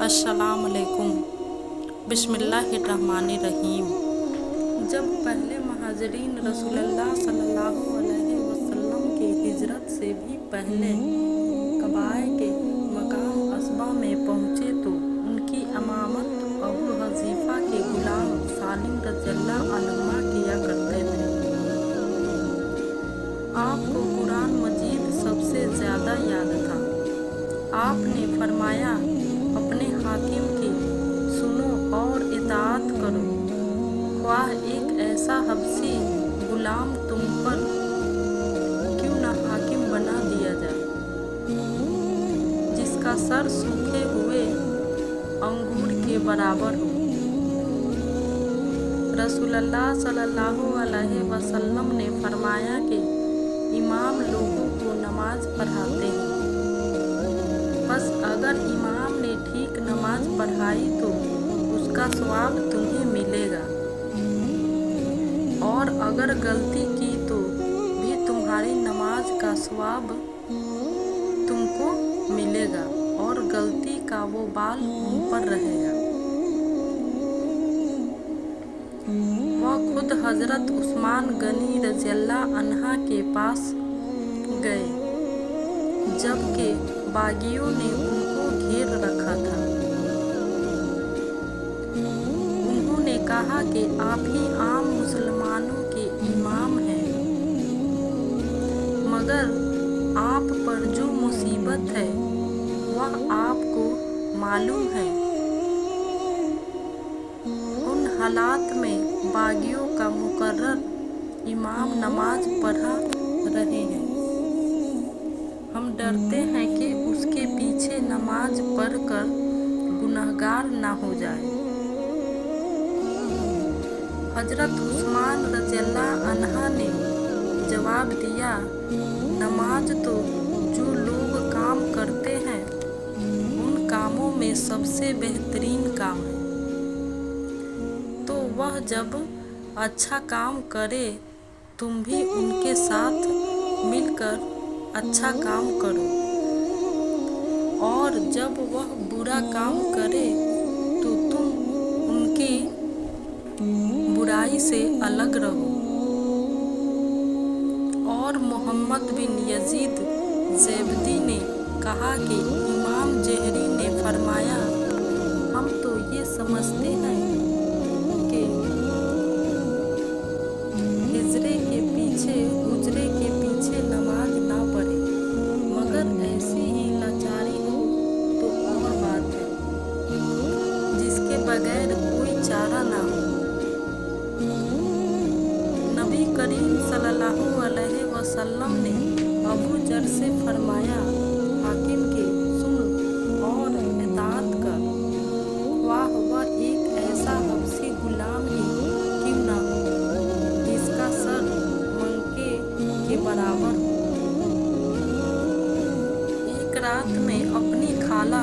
अस्सलाम वालेकुम। बिस्मिल्लाहिर्रहमानिर्रहीम। जब पहले महाजरीन रसूलुल्लाह सल्लल्लाहु अलैहि वसल्लम की हिजरत से भी पहले कबाए के मकाम अस्बा में पहुँचे तो उनकी इमामत अबू हज़ीफ़ा के गुलाम सालिम रज़ियल्लाहु अन्हुमा किया करते थे। आपको कुरान मजीद सबसे ज़्यादा याद था। आपने फरमाया, अपने हाकिम की सुनो और इताअत करो, ख्वाह एक ऐसा हबसी गुलाम तुम पर क्यों न हाकिम बना दिया जाए, जिसका सर सूखे हुए अंगूर के बराबर हो। रसूलुल्लाह सल्लल्लाहु अलैहि वसल्लम ने फरमाया कि इमाम लोगों को नमाज पढ़ाते हैं, बस अगर इमाम ने ठीक नमाज पढ़ाई तो उसका सवाब तुम्हें मिलेगा, और अगर गलती की तो भी तुम्हारी नमाज का सवाब तुमको मिलेगा और गलती का वो बाल उन पर रहेगा। वह खुद हजरत उस्मान गनी रज़ियल्लाहु अन्हा के पास गए जबकि बागियों ने उनको घेर रखा था। उन्होंने कहा कि आप ही आम मुसलमानों के इमाम हैं, मगर आप पर जो मुसीबत है वह आपको मालूम है। उन हालात में बागियों का मुकर्रर इमाम नमाज पढ़ा रहे हैं। हम डरते हैं कि उसके पीछे नमाज पढ़कर गुनहगार ना हो जाए। हजरत उस्मान रज़ियल्लाहु अन्हा ने जवाब दिया, नमाज तो जो लोग काम करते हैं उन कामों में सबसे बेहतरीन काम है, तो वह जब अच्छा काम करे तुम भी उनके साथ मिलकर अच्छा काम करो, और जब वह बुरा काम करे तो तुम उनकी बुराई से अलग रहो। और मोहम्मद बिन यजीद ज़ैबदी ने कहा कि इमाम ज़हरी ने फरमाया, हम तो ये समझते हैं कि हिजरे के पीछे नमाज ना पढ़े, मगर ऐसी ही लाचारी हो तो और बात है, जिसके बगैर कोई चारा ना हो। नबी करीम सल्लल्लाहु अलैहि वसल्लम ने अबू जर से फरमाया, हाकिम की सुन और इताअत कर, ख्वाह वह एक ऐसा हबसी गुलाम ही क्यों ना हो, जिसका सर मंके के बराबर हो। एक रात में अपनी खाला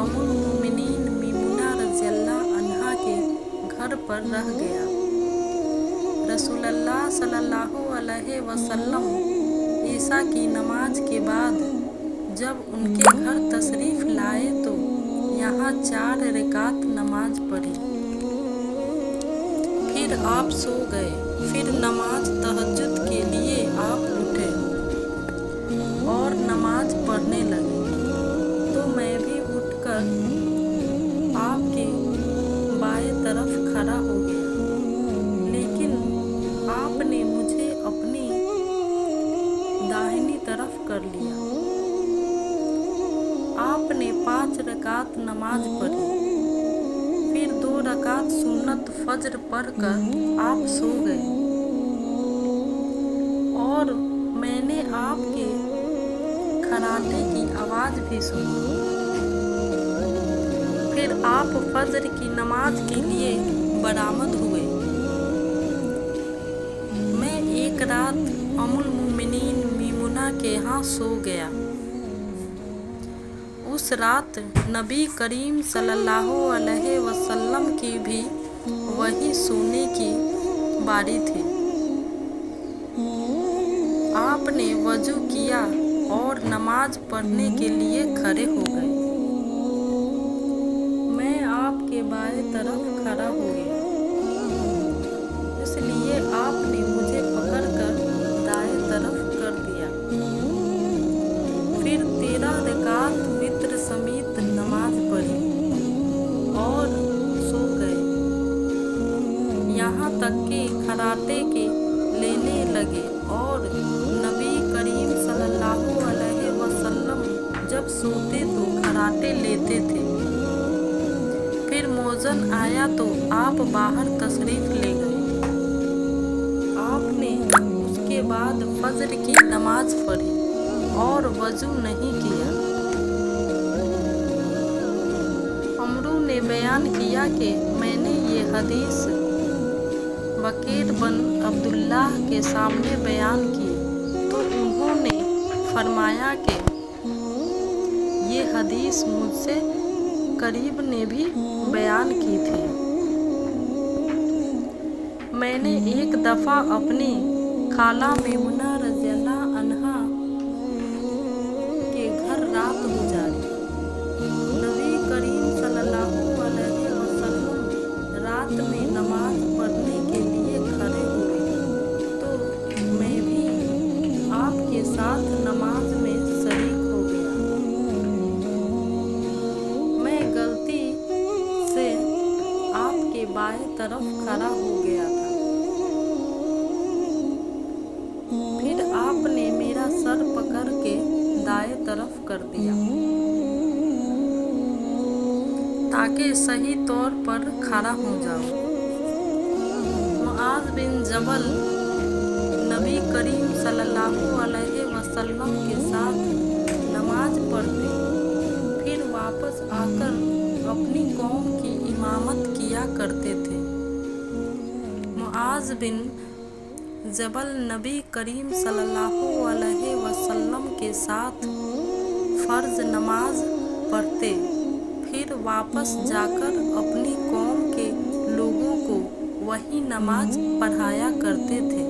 उम्मुल मोमिनीन मीमुना रज़ियल्लाहु अन्हा के घर पर रह गया। रसूलुल्लाह सल्लल्लाहु अलैहि वसल्लम ईशा की नमाज के बाद जब उनके घर तशरीफ़ लाए तो यहाँ 4 रकात नमाज पढ़ी, फिर आप सो गए। फिर नमाज तहज्जुद के लिए आप उठे और नमाज पढ़ने लगे, तो मैं भी उठकर आपके बाएं तरफ खड़ा हो गया, लेकिन आपने मुझे अपनी दाहिनी तरफ कर लिया। आपने 5 रकात नमाज पढ़ी, फिर 2 रकात सुन्नत फज्र पढ़कर आप सो गए, और मैंने आपके खर्राटे की आवाज़ भी सुनी। फिर आप फज्र की नमाज के लिए बरामद हुए। मैं एक रात उम्मुल मोमिनीन मीमुना के यहाँ सो गया। उस रात नबी करीम सल्लल्लाहु अलैहि वसल्लम की भी वही सोने की बारी थी। आपने वजू किया और नमाज पढ़ने के लिए खड़े हो गए। तरफ खड़ा हो गया, इसलिए आपने मुझे पकड़कर दाएं तरफ कर दिया। फिर 13 रकात वित्र समेत नमाज पढ़ी और सो गए। यहाँ तक कि खर्राटे के लेने लगे और नबी करीम सल्लल्लाहु अलैहि वसल्लम जब सोते तो खर्राटे लेते थे। फिर मौज़न आया तो आप बाहर तशरीफ ले गए। आपने उसके बाद फजर की नमाज पढ़ी और वजू नहीं किया। अमरू ने बयान किया कि मैंने ये हदीस बकीर बन अब्दुल्लाह के सामने बयान की तो उन्होंने फरमाया कि ये हदीस मुझसे करीब ने भी बयान की थी। मैंने एक दफ़ा अपनी खाला मेमुना रज़ियल्लाहु अन्हा के घर रात गुजारी। नबी करीम सल्लल्लाहु अलैहि वसल्लम रात में नमाज पढ़ने के लिए खड़े हुए तो मैं भी आपके साथ नमाज में शरीक हो गया। मैं गलती से आपके बाएं तरफ खड़ा हो गया था। फिर आपने मेरा सर पकड़ के दाएं तरफ कर दिया ताकि सही तौर पर खड़ा हो जाऊं। मुआज़ बिन जबल नबी करीम सल्लल्लाहु अलैहि वसल्लम के साथ नमाज पढ़ते, फिर वापस आकर अपनी कौम की इमामत किया करते थे। मुआज़ बिन जबल नबी करीम सल्लल्लाहु अलैहि वसल्लम के साथ फ़र्ज़ नमाज पढ़ते, फिर वापस जाकर अपनी कौम के लोगों को वही नमाज पढ़ाया करते थे।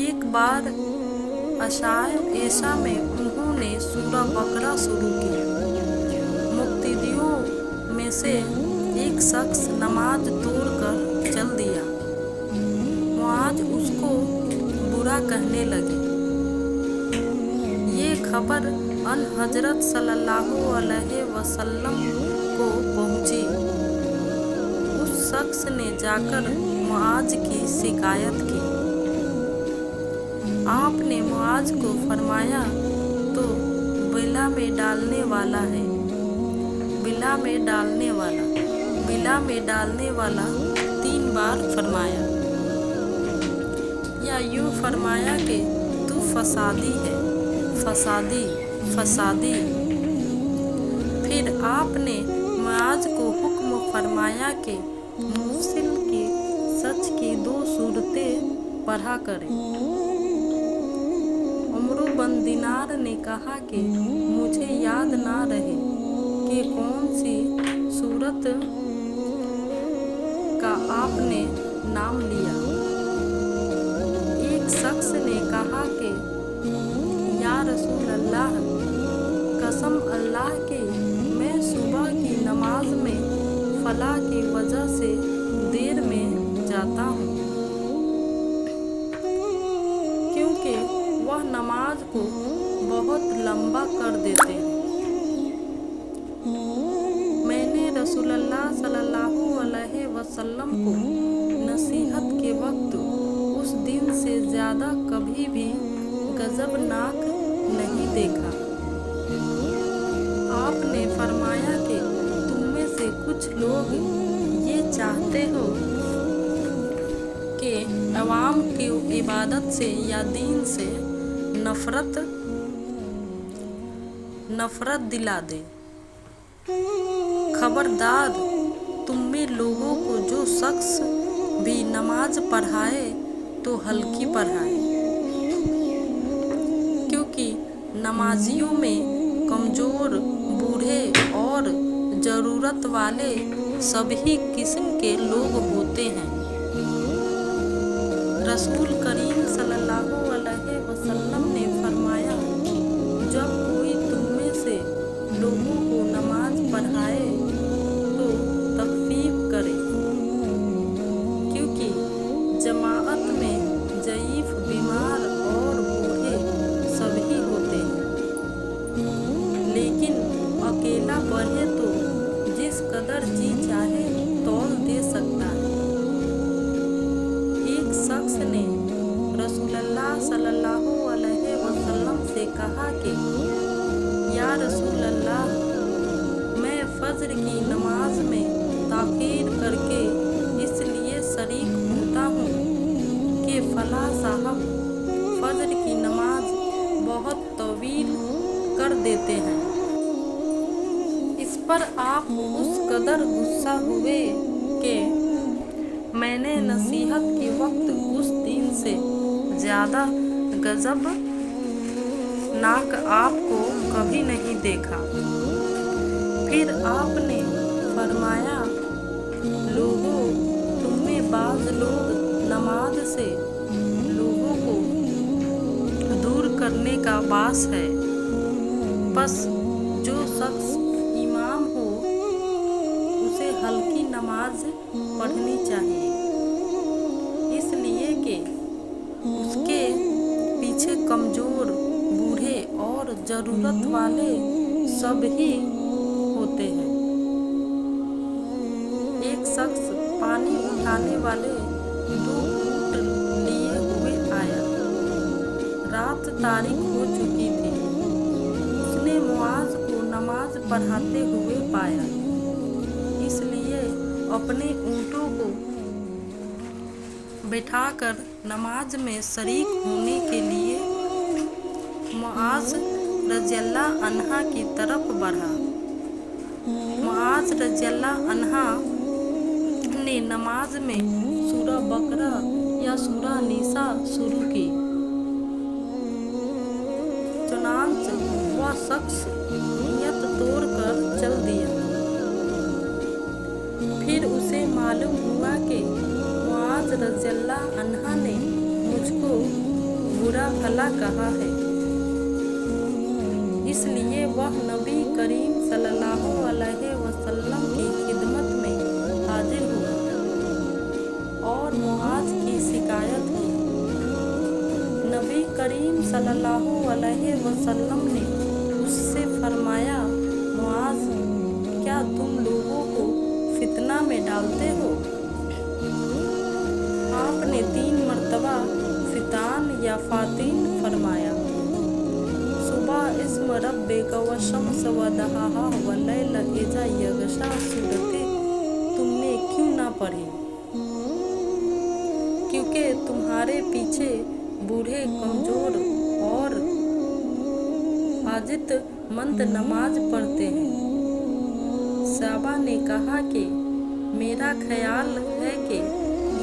एक बार ऐशा में उन्होंने सूरह बकरा शुरू की। मुक्तदियों में से एक शख्स नमाज तोड़कर चल दिया। मुआज़ उसको बुरा कहने लगे। ये खबर अन हजरत सल्लल्लाहु अलैहि वसल्लम को पहुंची। उस शख्स ने जाकर मुआज़ की शिकायत की। आपने मुआज़ को फरमाया तो बिला में डालने वाला है। बिला में डालने वाला, बिला में डालने वाला 3 बार फरमाया, या यूँ फरमाया कि तू फसादी है, फसादी फसादी। फिर आपने मुआज़ को हुक्म फरमाया कि मुफस्सिल की सच की 2 सूरतें पढ़ा करें। उमरू बन दिनार ने कहा कि मुझे याद ना रहे कि कौन सी सूरत का आपने नाम लिया। एक शख्स ने कहा कि या रसूल अल्लाह, कसम अल्लाह की मैं सुबह की नमाज में फला की वजह से देर में जाता हूँ, क्योंकि वह नमाज को बहुत लंबा कर देते हैं। मैंने रसूलुल्लाह सल्लल्लाहु अलैहि वसल्लम को नसीहत के वक्त उस दिन से ज़्यादा कभी भी गज़बनाक नहीं देखा। आपने फरमाया कि तुम में से कुछ लोग ये चाहते हो कि अवाम की इबादत से या दीन से नफरत दिला दे। खबरदार, तुम में लोगों को जो शख्स भी नमाज पढ़ाए तो हल्की पढ़ाए, क्योंकि नमाजियों में कमज़ोर, बूढ़े और ज़रूरत वाले सभी किस्म के लोग होते हैं। रसूल करीम सल्लल्लाहु अलैहि वसल्लम ने फरमाया, जब कोई तुम में से लोगों को नमाज पढ़ाए लेकिन अकेला बढ़े तो जिस कदर जी चाहे तौल दे सकता है। एक शख्स ने रसूलुल्लाह सल्लल्लाहु अलैहि वसल्लम से कहा कि या रसूलल्लाह, मैं फज्र की नमाज में ताख़ीर करके इसलिए शरीक होता हूँ कि फलां साहब फज्र की नमाज बहुत तवील कर देते हैं। इस पर आप उस कदर गुस्सा हुए कि मैंने नसीहत के वक्त उस दिन से ज़्यादा गज़ब नाक आपको कभी नहीं देखा। फिर आपने फरमाया, लोगों, तुम में बाज़ लोग नमाज से लोगों को दूर करने का बास है। बस जो शख्स इमाम हो उसे हल्की नमाज पढ़नी चाहिए, इसलिए कि उसके पीछे कमज़ोर, बूढ़े और ज़रूरत वाले सब ही होते हैं। एक शख्स पानी उठाने वाले 2 ऊँट लिए हुए आया। रात तारीक हो चुकी थी। उसने मुआज़ को नमाज पढ़ाते हुए पाया, इसलिए अपने ऊँटों को बिठाकर नमाज में शरीक होने के लिए मुआज़ रज़ियल्लाहु अन्हा की तरफ बढ़ा। मुआज़ रज़ियल्लाहु अन्हा ने नमाज में सूरा बकरा या सूरा निसा शुरू की। चुनांच वह शख्स नियत तोड़कर चल दिया। फिर उसे मालूम हुआ कि मुआज़ रज़ियल्लाहु अन्हा ने मुझको बुरा भला कहा है, इसलिए वह नबी करीम सल्लल्लाहु अलैहि वसल्लम की खिदमत में हाजिर हुआ और मुआज़ की शिकायत की। नबी करीम सल्लल्लाहु अलैहि वसल्लम ने उससे फरमाया, मुआज़, क्या तुम लोगों को फितना में डालते हो? आपने 3 मरतबा फितान या फातिन फरमाया। सुबह इस्म रब्बिका व शम्स व दहाहा व लैल इज़ा यग़शा सूरतें तुमने क्यों ना पढ़ी? क्योंकि तुम्हारे पीछे बूढ़े, कमज़ोर और हाजित मंद नमाज पढ़ते हैं। साहबा ने कहा कि मेरा ख्याल है कि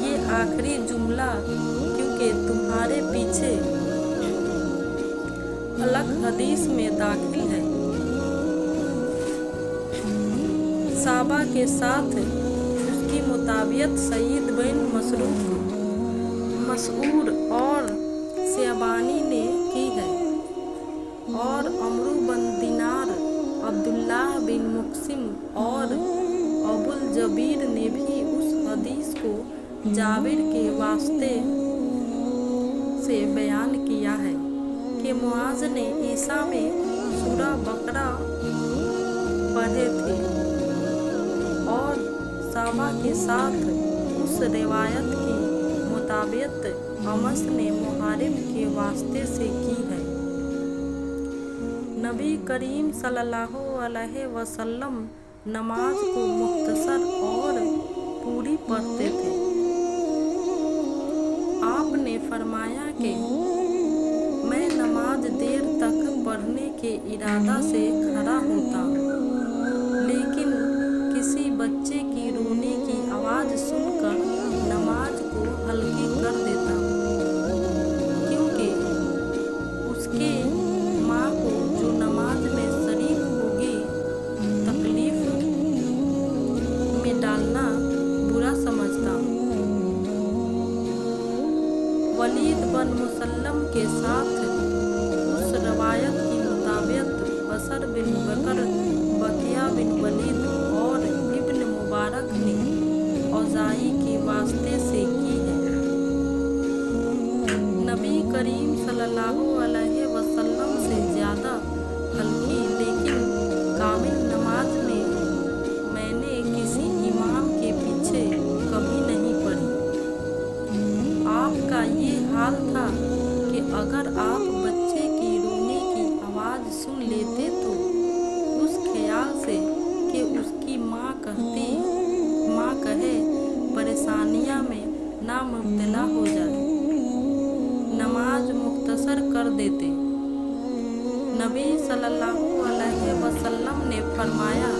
ये आखिरी जुमला क्योंकि तुम्हारे पीछे अलग हदीस में दाखिल है। साहबा के साथ उसकी मुताबियत सईद बिन मसऊद और शयबानी ने की है और अमरू बिन दिनार, अब्दुल्लाह बिन मुक़सिम और अबुल जबीर ने भी उस हदीस को जाबिर के वास्ते से बयान किया है कि मुआज़ ने ईसा में सूरा बकरा पढ़े थे और साहबा के साथ उस रिवायत की मुताबियत अमस ने मुहारिब के वास्ते से की है। नबी करीम सल्लल्लाहु अलैहि वसल्लम नमाज को मुख्तसर और पूरी पढ़ते थे। आपने फरमाया कि मैं नमाज देर तक पढ़ने के इरादा से खड़ा होता हूँ, लेकिन किसी बच्चे की रोने की आवाज़ सुनकर नमाज को हल्की कर देता हूँ, क्योंकि उसके माँ को जो नमाज में शरीक होगी तकलीफ में डालना बुरा समझता हूँ। वलीद बिन मुसल्लम के साथ उस रवायत की मुताबियत बसर बिन बकर, बकिया बिन वलीद और इब्न मुबारक ने औज़ाई के वास्ते से की है। नबी करीम सल्लल्लाहु अलैहि वसल्लम से ज़्यादा हल्की लेकिन रहती माँ कहे परेशानियाँ में ना मुब्तला हो जाए। नमाज मुख्तसर कर देते। नबी सल्लल्लाहु अलैहि वसल्लम ने फरमाया,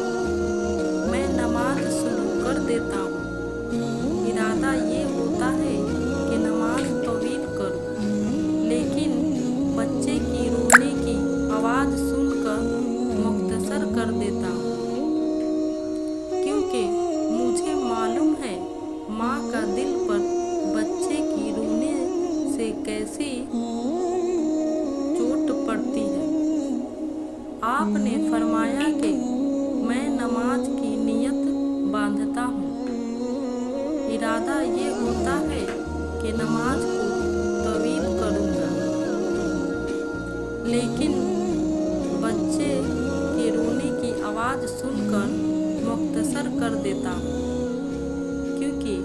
मैं नमाज शुरू कर देता हूँ। इरादा ये होता है कि नमाज तवील करूँ, लेकिन बच्चे की रोने की आवाज़ सुनकर मुख्तसर कर देता हूँ, क्योंकि मुझे मालूम है माँ का दिल पर बच्चे की रोने से कैसी चोट पड़ती है। आपने फरमाया कि मैं नमाज की नियत बांधता हूँ। इरादा ये होता है कि नमाज को तवील करूँगा, लेकिन बच्चे के रोने की आवाज़ सुनकर मुख्तसर कर देता हूँ, क्योंकि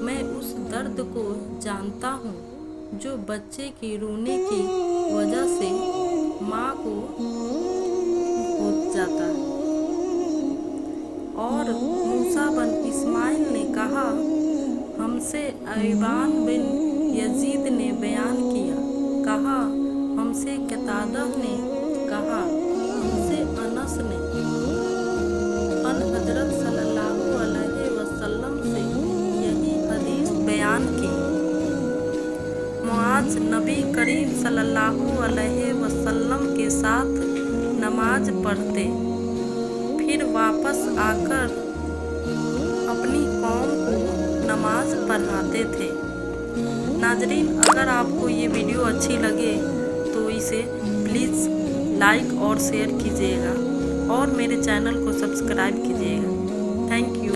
मैं उस दर्द को जानता हूँ जो बच्चे की रोने की वजह से माँ को हो जाता है। और मूसा बिन इस्माइल ने कहा, हमसे अय्यान बिन यजीद ने बयान किया, कहा हमसे कतादा ने कहा, हमसे अनस ने हज़रत सल्लल्लाहु अलैहि वसल्लम से यही हदीस बयान की। मुआज़ नबी करीम सल्लल्लाहु अलैहि वसल्लम के साथ नमाज पढ़ते, फिर वापस आकर अपनी कौम को नमाज पढ़ाते थे। नाज़रीन, अगर आपको ये वीडियो अच्छी लगे तो इसे प्लीज़ लाइक और शेयर कीजिएगा और मेरे चैनल को सब्सक्राइब कीजिएगा। Thank you.